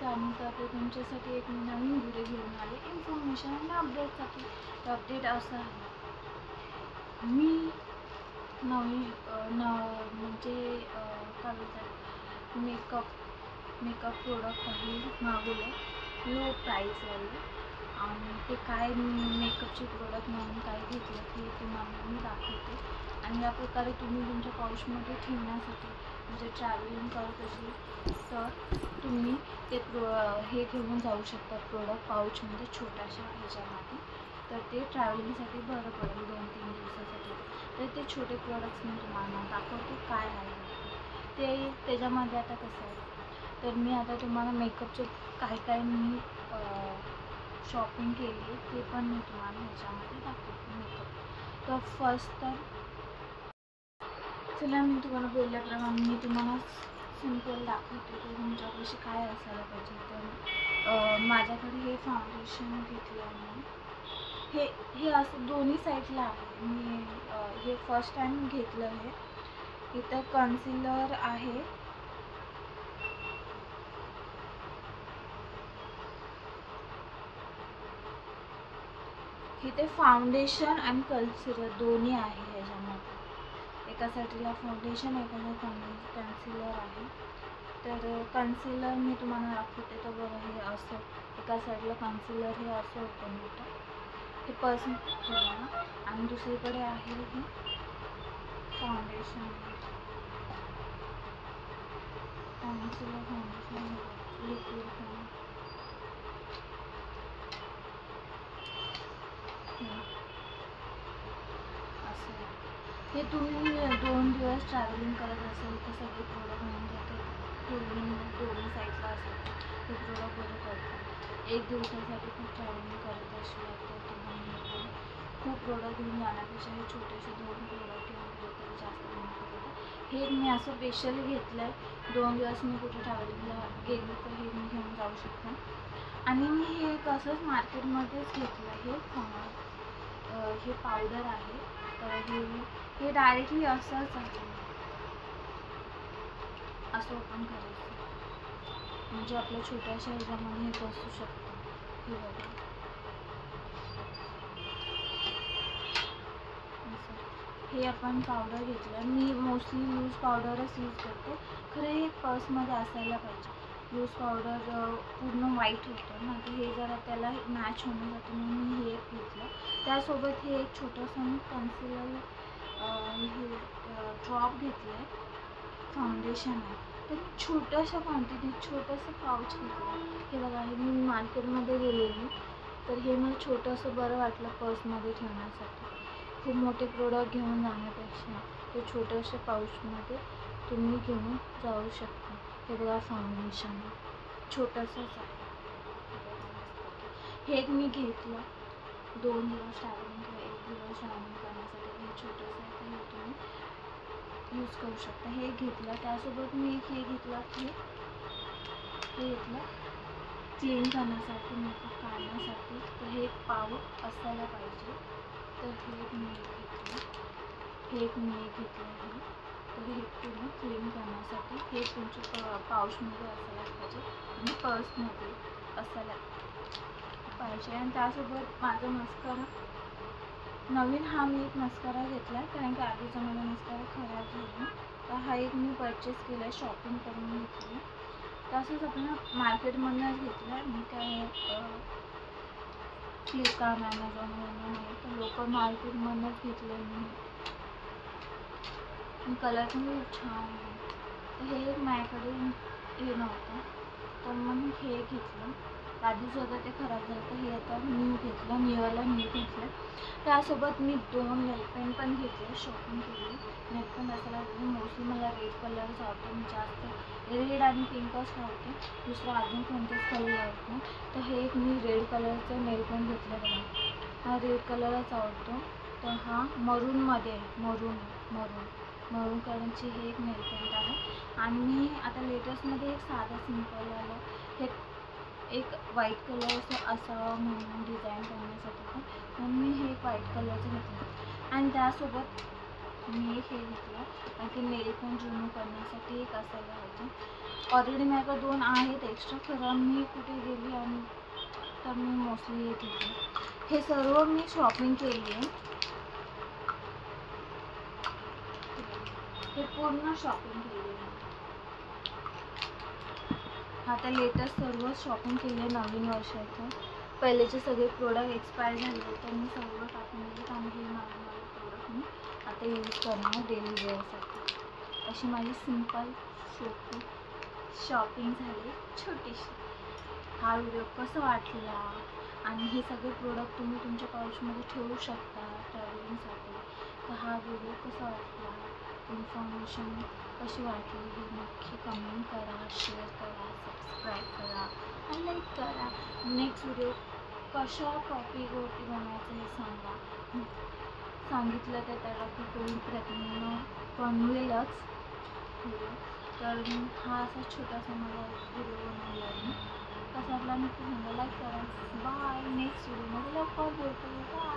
त्यानंतर ते तुमच्यासाठी एक नवीन व्हिडिओ घेऊन आले इन्फॉर्मेशन आणि अपडेटसाठी. अपडेट असं आहे, मी नवीन म्हणजे काय बोलतात मेकअप प्रोडक्ट काही मागवले लो प्राईसवाले, आणि ते काय मेकअपचे प्रोडक्ट म्हणून काय घेतलं ते तुम्हाला मी दाखवते. आणि या प्रकारे तुम्ही तुमच्या पाऊचमध्ये ठेवण्यासाठी म्हणजे ट्रॅव्हलिंग करत असेल तर तुम्ही ते हे घेऊन जाऊ शकता प्रोडक्ट पाऊचमध्ये छोट्याशा ह्याच्यामध्ये. तर ते ट्रॅव्हलिंगसाठी बरं पडेल 2-3 दिवसासाठी. तर ते छोटे प्रोडक्ट्स मी तुम्हाला दाखवते काय आहे ते. त्याच्यामध्ये आता कसं आहे, तर मी आता तुम्हाला मेकअपचे काय मी शॉपिंग केली ते पण मी तुम्हाला ह्याच्यामध्ये दाखवते मेकअप. तर फर्स्ट तर चला मी तुम्हाला बोलल्याप्रमाणे मी तुम्हाला सिम्पल दाखवते तर तुमच्यापाशी काय असायला पाहिजे. तर माझ्याकडे हे फाउंडेशन घेतलं आहे. हे असं दोन्ही साईडला आहे. मी हे फर्स्ट टाइम घेतलं आहे. इथं कन्सिलर आहे, इथे फाउंडेशन आणि कन्सिलर दोन्ही आहे ह्याच्यामध्ये. एका साईडला फाउंडेशन एका कन्सिलर आहे. तर कन्सिलर मी तुम्हाला दाखवते. तर बघा हे असं एका साईडला कन्सिलर हे असं होतं मोठं, हे पर्सन बघा. आणि दुसरीकडे आहे हे फाउंडेशन लिक्विड असं. हे तुम्ही 2 दिवस ट्रॅव्हलिंग करत असेल तर सगळे प्रोडक्ट मिळून जाते. दोन्ही साईडला असेल ते प्रोडक्ट बरं पडतात. 1 दिवसासाठी खूप ट्रॅव्हलिंग करत असेल तर तुम्ही खूप प्रोडक्ट घेऊन जाण्यापेक्षा हे छोटेसे 2 प्रोडक्ट घेऊन गेले तरी जास्त बेनिफिट होतं. हे मी असं स्पेशल घेतलं आहे. 2 दिवस मी कुठे ट्रॅव्हलिंगला गेले तर हे मी घेऊन जाऊ शकते. आणि मी हे कसंच मार्केटमध्येच घेतलं आहे. हे पावडर आहे. तर हे डायरेक्टली असंच आहे, असं ओपन करायचं म्हणजे आपल्या छोट्याशा ह्याच्यामध्ये हे बसू शकतं. हे बघा हे आपण पावडर घेतलं. मी मोस्टली लूज पावडरच यूज करते. खरं हे पर्समध्ये असायला पाहिजे. लूज पावडर पूर्ण व्हाईट होतं ना, तर हे जरा त्याला मॅच होण्यासाठी म्हणून मी हे घेतलं. त्यासोबत हे एक छोटंसं मी कन्सिलर हे ड्रॉप घेतलं आहे. फाउंडेशन आहे तर छोट्याशा क्वांटिटीत छोटंसं पाऊच घेतलं. हे बघा हे मी मार्केटमध्ये गेलेली तर हे मला छोटंसं बरं वाटलं पर्समध्ये ठेवण्यासाठी. खूप मोठे प्रोडक्ट घेऊन जाण्यापेक्षा ते छोट्याशा पाऊचमध्ये तुम्ही घेऊन जाऊ शकता. हे बघा फाउंडेशन छोटंसंच आहे. हे एक मी घेतलं 2 दिवस ट्रॅव्हलिंग किंवा 1 दिवस ट्रॅव्हलिंग करण्यासाठी. हे छोटंसं आहे तर हे तुम्ही यूज करू शकता. हे घेतलं. त्यासोबत मी हे घेतलं क्लीन करण्यासाठी मेकअप काढण्यासाठी. तर हे एक पाऊच असायला पाहिजे. तर हे एक मी घेतलं आहे. तर हे पूर्ण क्लीन करण्यासाठी हे तुमच्या पाऊचमध्ये असायला पाहिजे आणि पर्समध्ये असायला पाहिजे. आणि त्यासोबत माझं मस्कारा नवीन मी एक मस्कारा घेतला आहे कारण की आधीचा माझा मस्कारा खराब झाला. तर हा एक मी परचेस केला आहे, शॉपिंग करून घेतली. तसंच आपल्याला मार्केटमधूनच घेतला आहे. मी काय फ्लिपकार्ट ॲमेझॉनवरून नाही तर लोकल मार्केटमधूनच घेतलं मी. कलर पण खूप छान आहे. तर हे एक माझ्याकडे हे नव्हतं तर मग मी हे घेतलं. आधीच होतं ते खराब झालं तर हे आता न्यू घेतलं. न्यू घेतलं. त्यासोबत मी 2 नेलपेन पण घेतले. शॉपिंग केली. नेलपेन असायला मोस्टली मला रेड कलरच आवडतो. मी जास्त रेड आणि पिंकच लावते. दुसरा अजून कोणतेच कलर लावत नाही. तर हे एक मी रेड कलरचं नेलपेन घेतलं बघा. हा रेड कलरच आवडतो. तर हा मरूनमध्ये आहे. मरून कलरची हे एक नेलपेंट आहे. आणि मी आता लेटेस्टमध्ये एक साधा सिंपल आलं हे एक व्हाईट कलरचं असावं म्हणून डिझाईन करण्यासाठी पण म्हणून मी हे एक व्हाईट कलरचं घेतलं. आणि त्यासोबत मी हे घेतलं आणि ते नेल पेंट रिमूव्ह करण्यासाठी एक असायला पाहिजे. ऑलरेडी माझ्याकडे 2 आहेत एक्स्ट्रा, खरं मी कुठे गेली आणि तर मी मोस्टली येत होते. हे सर्व मी शॉपिंग केली आहे, हे पूर्ण शॉपिंग केली आहे. आता लेटेस्ट सर्व शॉपिंग केली आहे नवीन वर्षाचं. पहिलेचे सगळे प्रोडक्ट एक्सपायर झाले तर मी सर्व टाकून दिले, कारण की नवीन प्रोडक्ट मी आता यूज करणार डेली वेअरसाठी. अशी माझी सिंपल सोपी शॉपिंग झाली छोटीशी. हा व्हिडिओ कसा वाटला आणि हे सगळे प्रोडक्ट तुम्ही तुमच्या पाऊचमध्ये ठेवू शकता ट्रॅव्हलिंगसाठी, तर हा व्हिडिओ कसा वाटला, इन्फॉर्मेशन कशी वाटली हे नक्की कमेंट करा, शेअर करा, सबस्क्राईब करा आणि लाईक करा. नेक्स्ट व्हिडिओ कशा टॉपिकवरती बनवायचं हे सांगा. सांगितलं तर त्या टॉपिकवरून प्रयत्न बनवेलच व्हिडिओ. तर हा असा छोटासा मला व्हिडिओ बनवला आहे. कसा आपला नक्की सांगा, लाईक करा. बाय. नेक्स्ट व्हिडिओमध्ये लवकर भेटू. बाय.